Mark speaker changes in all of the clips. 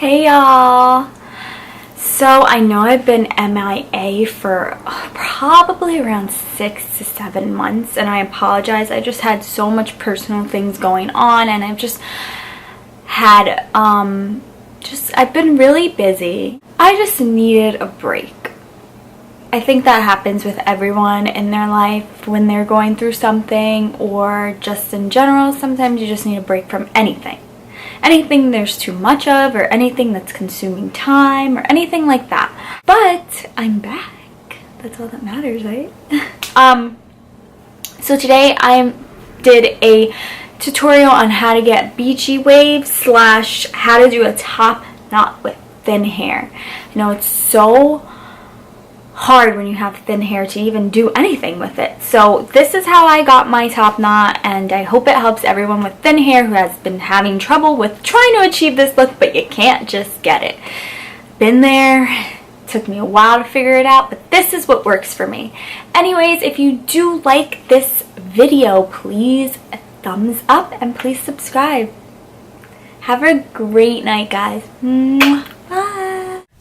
Speaker 1: Hey y'all! So I know I've been MIA for probably around 6 to 7 months, and I apologize. I just had so much personal things going on, and I've just had I've been really busy. I just needed a break. I think that happens with everyone in their life when they're going through something, or just in general. Sometimes you just need a break from anything there's too much of, or anything that's consuming time, or anything like that. But I'm back. That's all that matters, right? So today I did a tutorial on how to get beachy waves / how to do a top knot with thin hair. You know, it's so hard when you have thin hair to even do anything with it. So this is how I got my top knot, and I hope it helps everyone with thin hair who has been having trouble with trying to achieve this look, but you can't just get it. Been there. Took me a while to figure it out, but this is what works for me. Anyways, if you do like this video, please a thumbs up and please subscribe. Have a great night, guys. Bye.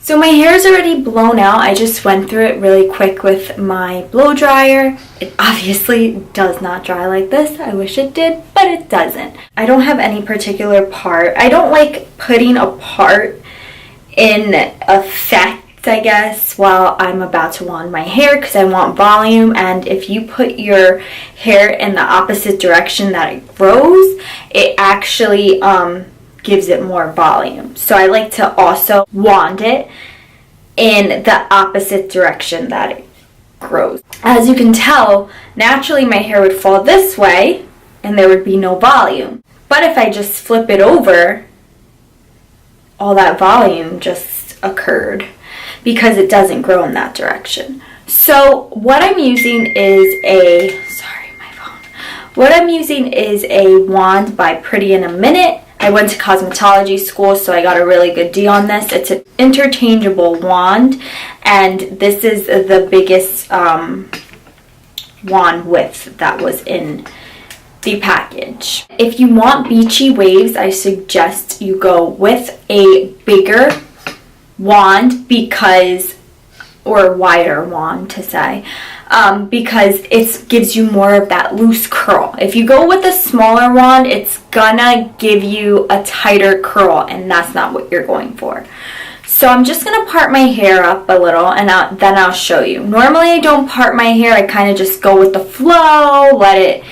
Speaker 1: So my hair is already blown out. I just went through it really quick with my blow dryer. It obviously does not dry like this. I wish it did, but it doesn't. I don't have any particular part. I don't like putting a part in effect, I guess, while I'm about to wand my hair, because I want volume. And if you put your hair in the opposite direction that it grows, it actually gives it more volume. So I like to also wand it in the opposite direction that it grows. As you can tell, naturally my hair would fall this way and there would be no volume. But if I just flip it over, all that volume just occurred because it doesn't grow in that direction. So what I'm using is a wand by Pretty in a Minute. I went to cosmetology school, so I got a really good deal on this. It's an interchangeable wand, and this is the biggest wand width that was in the package. If you want beachy waves, I suggest you go with a bigger wand or wider wand to say, because it gives you more of that loose curl. If you go with a smaller wand, it's gonna give you a tighter curl, and that's not what you're going for. So I'm just gonna part my hair up a little, and then I'll show you. Normally I don't part my hair. I kind of just go with the flow, let it,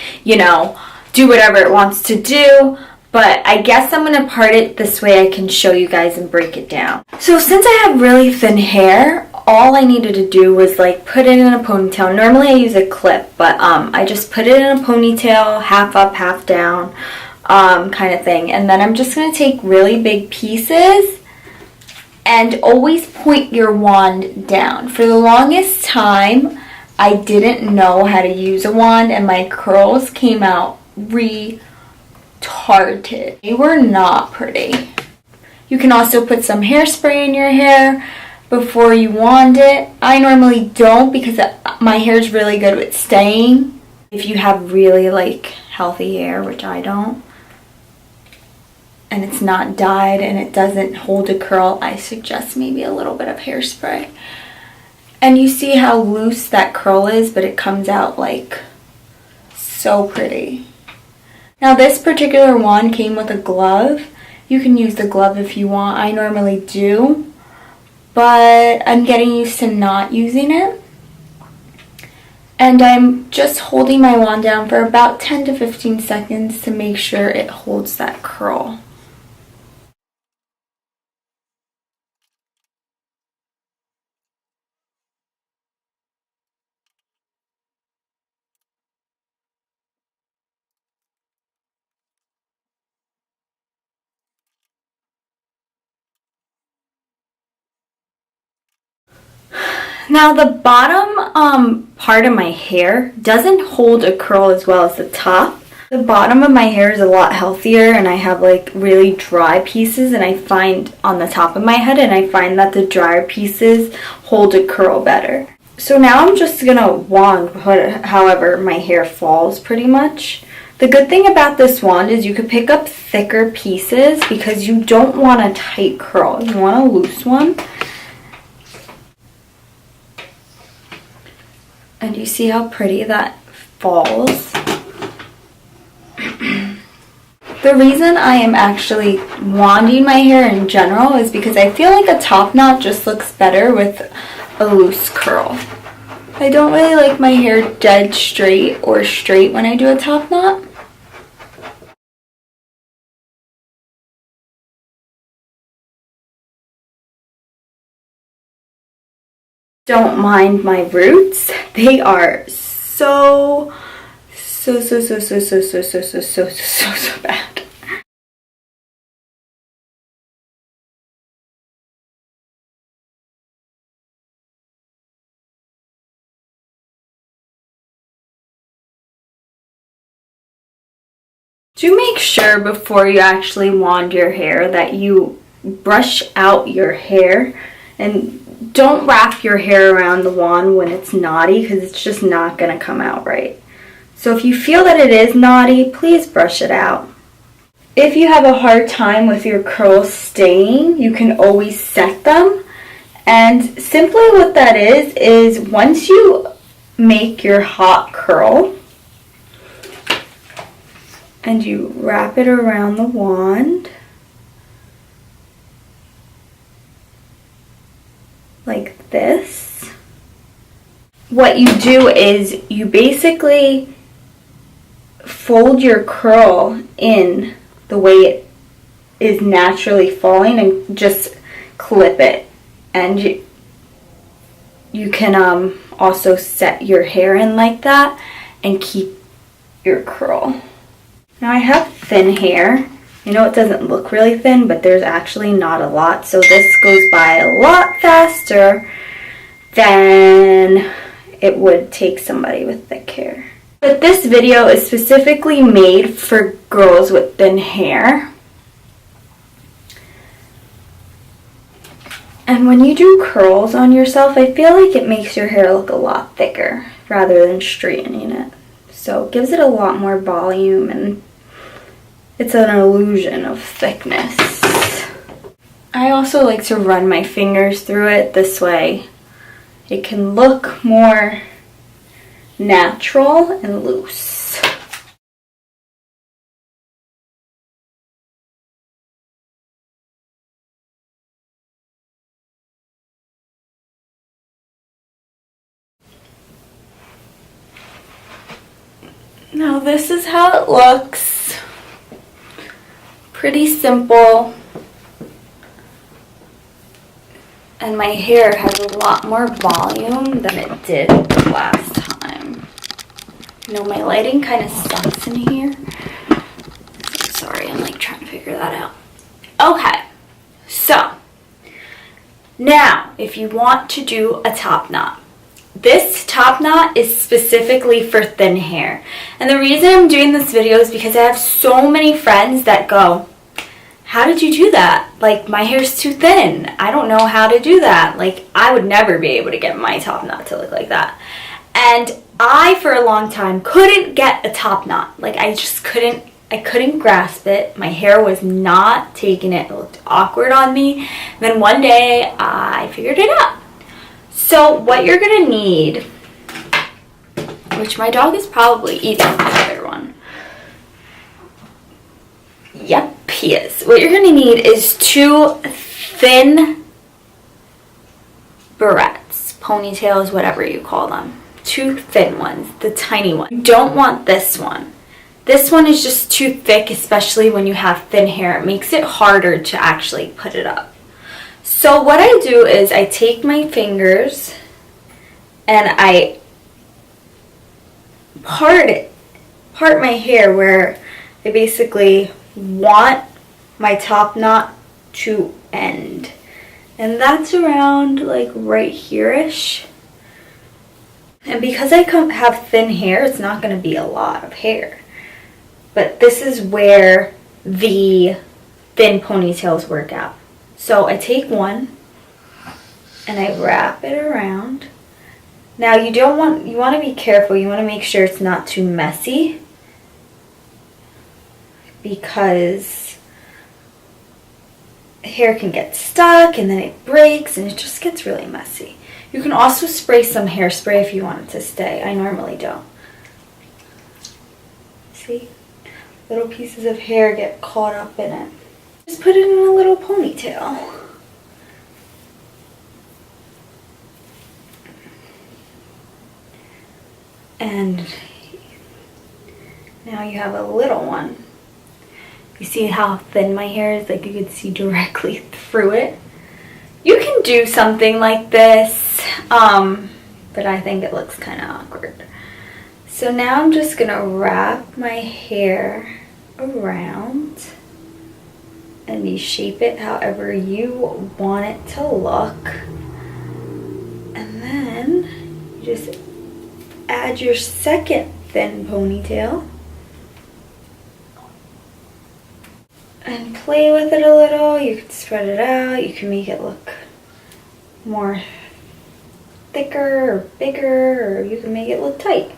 Speaker 1: do whatever it wants to do. But I guess I'm going to part it this way I can show you guys and break it down. So since I have really thin hair, all I needed to do was put it in a ponytail. Normally I use a clip, but I just put it in a ponytail, half up, half down, kind of thing. And then I'm just going to take really big pieces and always point your wand down. For the longest time, I didn't know how to use a wand, and my curls came out retarded. They were not pretty. You can also put some hairspray in your hair before you wand it. I normally don't, because my hair is really good with staying. If you have really healthy hair, which I don't, and it's not dyed and it doesn't hold a curl, I suggest maybe a little bit of hairspray. And you see how loose that curl is, but it comes out so pretty. Now this particular wand came with a glove. You can use the glove if you want. I normally do, but I'm getting used to not using it. And I'm just holding my wand down for about 10 to 15 seconds to make sure it holds that curl. Now the bottom part of my hair doesn't hold a curl as well as the top. The bottom of my hair is a lot healthier, and I have really dry pieces, and I find on the top of my head, and I find that the drier pieces hold a curl better. So now I'm just gonna wand however my hair falls pretty much. The good thing about this wand is you could pick up thicker pieces because you don't want a tight curl. You want a loose one. And you see how pretty that falls? The reason I am actually wanding my hair in general is because I feel like a top knot just looks better with a loose curl. I don't really like my hair dead straight or straight when I do a top knot. Don't mind my roots. They are so bad. Do make sure before you actually wand your hair that you brush out your hair, and don't wrap your hair around the wand when it's knotty because it's just not going to come out right. So if you feel that it is knotty, please brush it out. If you have a hard time with your curls staying, you can always set them. And simply what that is once you make your hot curl and you wrap it around the wand like this, what you do is you basically fold your curl in the way it is naturally falling and just clip it. And you can also set your hair in like that and keep your curl. Now I have thin hair. I know it doesn't look really thin, but there's actually not a lot, so this goes by a lot faster than it would take somebody with thick hair. But this video is specifically made for girls with thin hair. And when you do curls on yourself, I feel like it makes your hair look a lot thicker rather than straightening it. So it gives it a lot more volume, and it's an illusion of thickness. I also like to run my fingers through it. This way it can look more natural and loose. Now this is how it looks. Pretty simple. And my hair has a lot more volume than it did last time. You know, my lighting kind of sucks in here. Sorry, I'm like trying to figure that out. Okay, so now if you want to do a top knot, this top knot is specifically for thin hair. And the reason I'm doing this video is because I have so many friends that go, how did you do that? Like, my hair's too thin. I don't know how to do that. Like, I would never be able to get my top knot to look like that. And I, for a long time, couldn't get a top knot. Like, I just couldn't, I couldn't grasp it. My hair was not taking it. It looked awkward on me. And then one day, I figured it out. So what you're gonna need, which my dog is probably eating the other one. Yep, he is. What you're gonna need is 2 thin barrettes, ponytails, whatever you call them. 2 thin ones, the tiny one. You don't want this one. This one is just too thick, especially when you have thin hair. It makes it harder to actually put it up. So what I do is I take my fingers and I part my hair where I basically want my top knot to end. And that's around like right here-ish. And because I have thin hair, it's not going to be a lot of hair. But this is where the thin ponytails work out. So I take one and I wrap it around. Now you want to be careful. You want to make sure it's not too messy. because hair can get stuck and then it breaks and it just gets really messy. You can also spray some hairspray if you want it to stay. I normally don't. See? Little pieces of hair get caught up in it. Just put it in a little ponytail. And now you have a little one. You see how thin my hair is? Like you could see directly through it. You can do something like this, but I think it looks kind of awkward. So now I'm just gonna wrap my hair around and you shape it however you want it to look. And then you just add your second thin ponytail and play with it a little. You can spread it out, you can make it look more thicker or bigger, or you can make it look tight,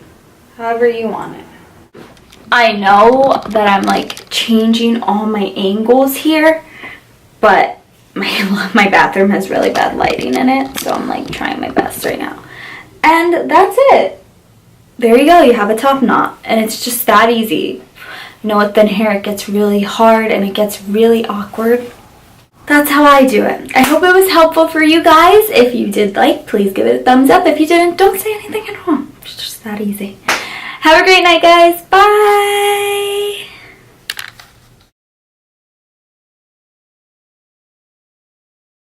Speaker 1: however you want it. I know that I'm like changing all my angles here, but my bathroom has really bad lighting in it, so I'm like trying my best right now. And that's it. There you go, you have a top knot, and it's just that easy. You know, with thin hair, it gets really hard and it gets really awkward. That's how I do it. I hope it was helpful for you guys. If you did like, please give it a thumbs up. If you didn't, don't say anything at all. It's just that easy. Have a great night, guys. Bye.